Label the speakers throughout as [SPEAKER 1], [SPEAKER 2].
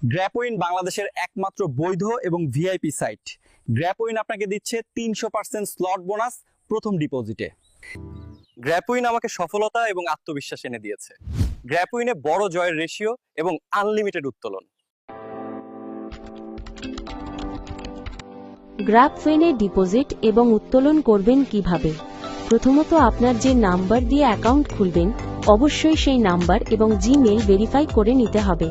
[SPEAKER 1] গ্র্যাপউইন বাংলাদেশের একমাত্র বৈধ এবং ভিআইপি সাইট। গ্র্যাপউইন আপনাকে দিচ্ছে 300% স্লট বোনাস প্রথম ডিপোজিটে। গ্র্যাপউইন আমাকে সফলতা এবং আত্মবিশ্বাস এনে দিয়েছে। গ্র্যাপউইনে বড় জয়ের রেশিও এবং আনলিমিটেড উত্তোলন।
[SPEAKER 2] গ্র্যাপউইনে ডিপোজিট এবং উত্তোলন করবেন কিভাবে? প্রথমত আপনার যে নাম্বার দিয়ে অ্যাকাউন্ট খুলবেন, অবশ্যই সেই নাম্বার এবং জিমেইল ভেরিফাই করে নিতে হবে।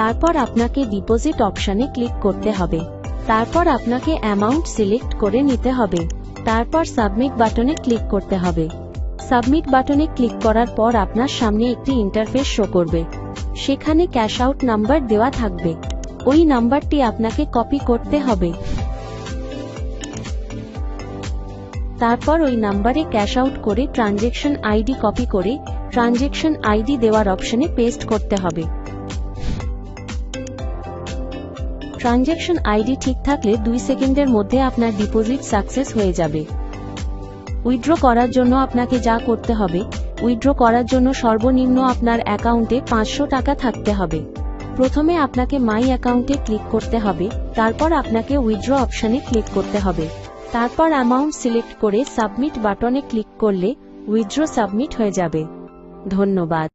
[SPEAKER 2] তারপর আপনাকে ডিপোজিট অপশনে ক্লিক করতে হবে। তারপর আপনাকে অ্যামাউন্ট সিলেক্ট করে নিতে হবে। তারপর সাবমিট বাটনে ক্লিক করতে হবে। সাবমিট বাটনে ক্লিক করার পর আপনার সামনে একটি ইন্টারফেস শো করবে। সেখানে ক্যাশ আউট নাম্বার দেওয়া থাকবে। ওই নাম্বারটি আপনাকে কপি করতে হবে। তারপর ওই নাম্বারে ক্যাশ আউট করে ট্রানজ্যাকশন আইডি কপি করে ট্রানজ্যাকশন আইডি দেওয়ার অপশনে পেস্ট করতে হবে। ট্রানজ্যাকশন আইডি ঠিক থাকলে 2 সেকেন্ডের মধ্যে আপনার ডিপোজিট সাকসেস হয়ে যাবে। উইথড্র করার জন্য আপনাকে যা করতে হবে, উইথড্র করার জন্য সর্বনিম্ন আপনার অ্যাকাউন্টে 500 টাকা থাকতে হবে। প্রথমে আপনাকে মাই অ্যাকাউন্টে ক্লিক করতে হবে, তারপর আপনাকে উইথড্র অপশনে ক্লিক করতে হবে। তারপর অ্যামাউন্ট সিলেক্ট করে সাবমিট বাটনে ক্লিক করলে উইথড্র সাবমিট হয়ে যাবে। ধন্যবাদ।